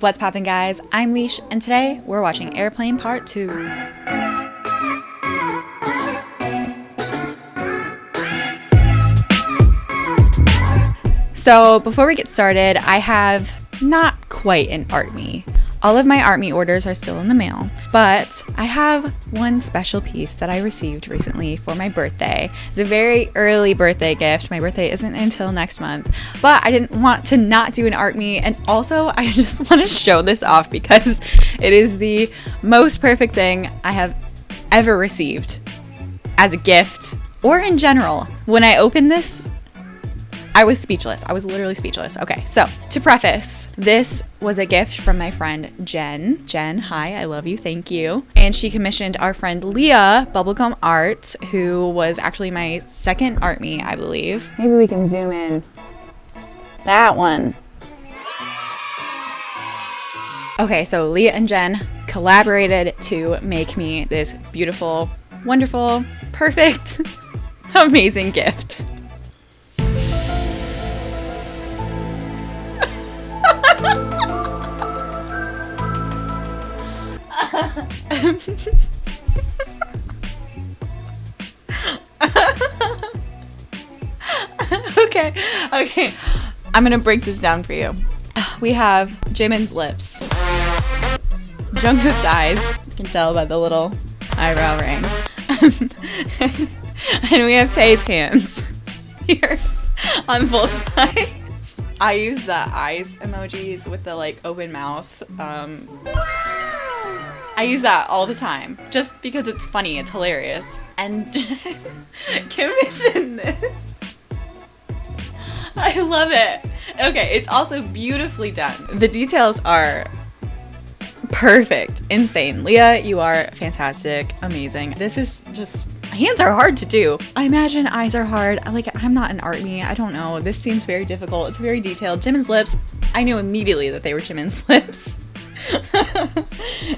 What's poppin', guys? I'm Leash, and today we're watching Airplane Part 2. So before we get started, I have not quite an ARTMY. All of my ARTMY orders are still in the mail, but I have one special piece that I received recently for my birthday. It's a very early birthday gift. My birthday isn't until next month, but I didn't want to not do an ARTMY, and also I just want to show this off because it is the most perfect thing I have ever received as a gift or in general. When I opened this, I was speechless. I was literally speechless. Okay, so to preface, this was a gift from my friend Jen. Jen, hi, I love you, thank you. And she commissioned our friend Leah Bubblegum Art, who was actually my second ARTMY, I believe. Maybe we can zoom in. That one. Okay, so Leah and Jen collaborated to make me this beautiful, wonderful, perfect, amazing gift. Okay. I'm gonna break this down for you. We have Jimin's lips, Jungkook's eyes, you can tell by the little eyebrow ring, and we have Tae's hands here on both sides. I use the eyes emojis with the like open mouth. I use that all the time just because it's funny, it's hilarious. And commission this. I love it. Okay, it's also beautifully done. The details are perfect, insane. Leah, you are fantastic, amazing. This is just, hands are hard to do. I imagine eyes are hard. I'm not an ARTMY, I don't know. This seems very difficult. It's very detailed. Jimin's lips, I knew immediately that they were Jimin's lips.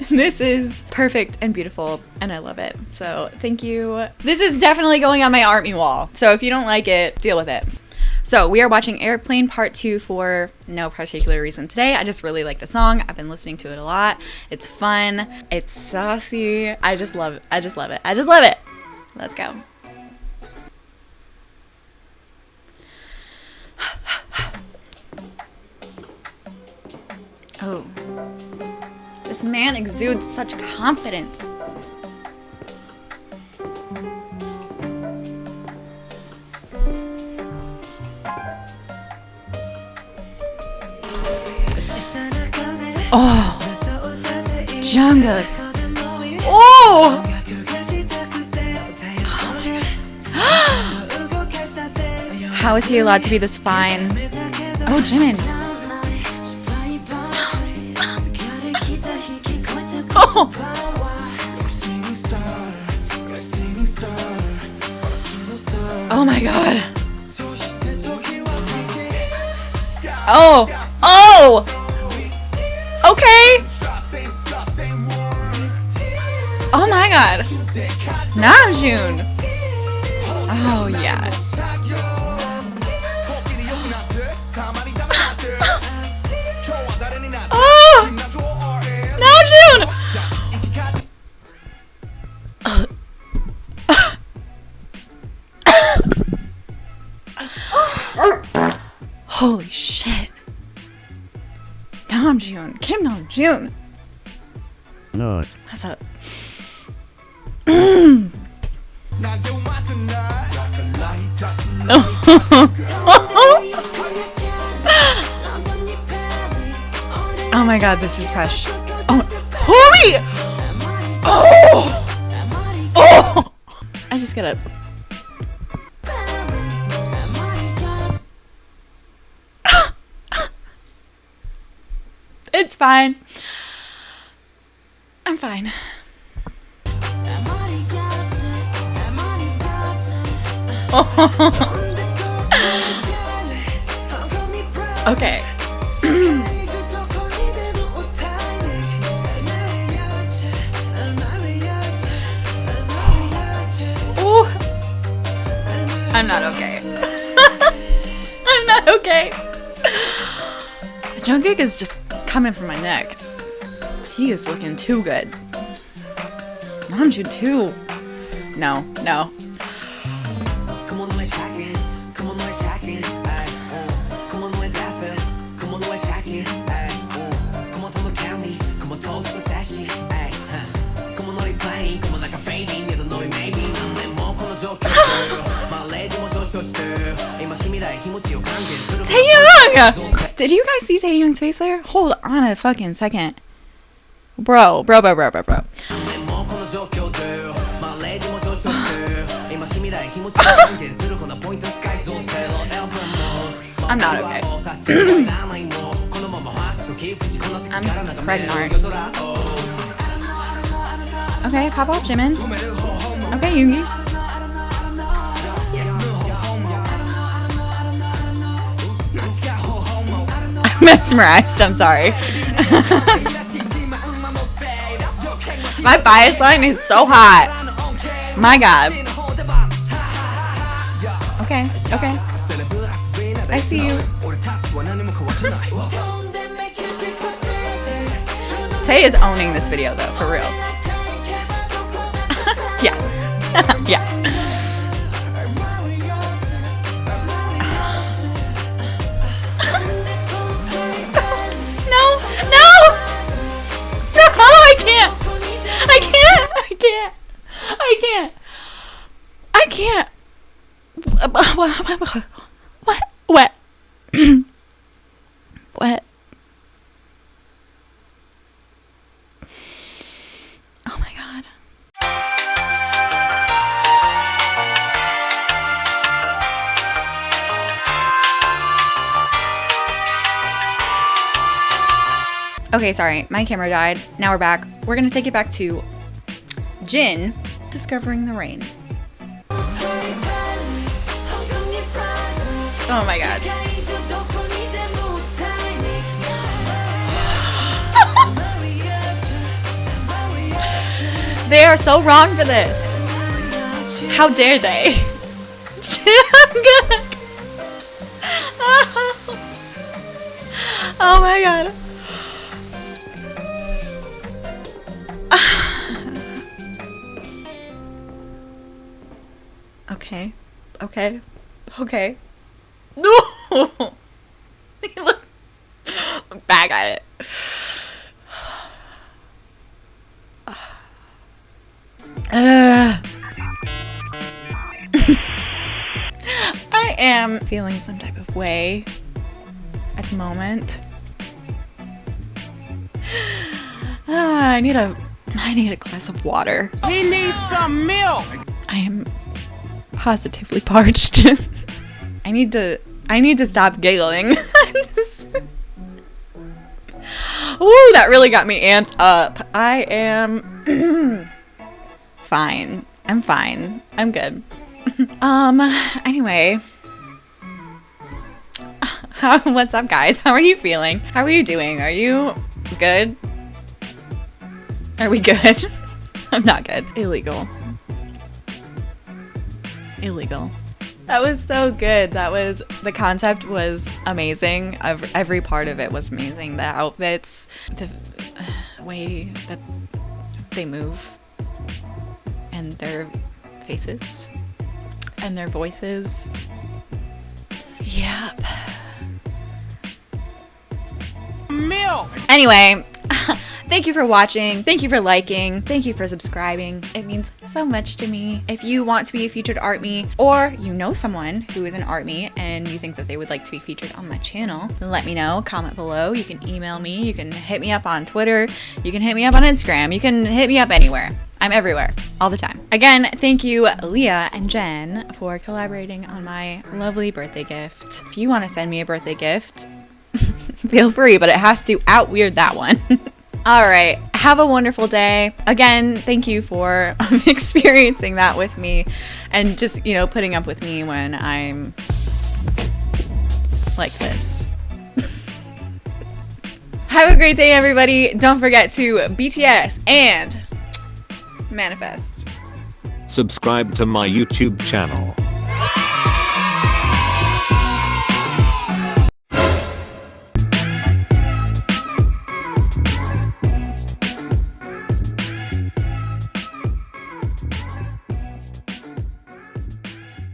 This is perfect and beautiful, and I love it. So thank you. This is definitely going on my ARTMY wall. So if you don't like it, deal with it. So we are watching Airplane Part 2 for no particular reason today. I just really like the song. I've been listening to it a lot. It's fun. It's saucy. I just love it. I just love it. I just love it. Let's go. Oh. This man exudes such confidence. Oh, Jungkook. Oh! How is he allowed to be this fine? Oh, Jimin. Oh! Oh my god. Oh! Oh! Okay. Oh my god. Namjoon. Oh yes. Oh! Namjoon. Holy shit. Namjoon, Kim Namjoon. No. What's up? Oh my god, this is fresh. Oh, holy! Oh! Oh! I just gotta. It's fine. I'm fine. Okay. Oh, I'm not okay. I'm not okay. Jungkook is just coming from my neck. He is looking too good. Namjoon too. No. Taehyung! Did you guys see Taehyung's face there? Hold on a fucking second. Bro. I'm not okay. I'm pregnant. Okay, pop off, Jimin. Okay, Yoongi. I'm mesmerized, I'm sorry. My bias line is so hot. My God. Okay. I see you. Tay is owning this video though, for real. Yeah. Yeah. No, I can't. What? What? Oh my God. Okay, sorry, my camera died. Now we're back. We're gonna take it back to Jin discovering the rain. Oh my God. They are so wrong for this. How dare they? Oh my God. Okay. No! Look back at it. I am feeling some type of way at the moment. I need a glass of water. He needs some milk. I am positively parched. I need to stop giggling. Ooh, that really got me amped up. I am fine. I'm fine. I'm good. Anyway. What's up, guys? How are you feeling? How are you doing? Are you good? Are we good? I'm not good. Illegal. That was so good. The concept was amazing. Every part of it was amazing. The outfits, the way that they move, and their faces, and their voices. Yep. Milk. Anyway, thank you for watching. Thank you for liking. Thank you for subscribing. It means so much to me. If you want to be a featured ARTMY, or you know someone who is an ARTMY and you think that they would like to be featured on my channel, let me know. Comment below. You can email me. You can hit me up on Twitter. You can hit me up on Instagram. You can hit me up anywhere. I'm everywhere, all the time. Again, thank you, Leah and Jen, for collaborating on my lovely birthday gift. If you want to send me a birthday gift, feel free, but it has to out-weird that one. All right, have a wonderful day. Again, thank you for experiencing that with me and just, putting up with me when I'm like this. Have a great day, everybody. Don't forget to BTS and manifest. Subscribe to my YouTube channel.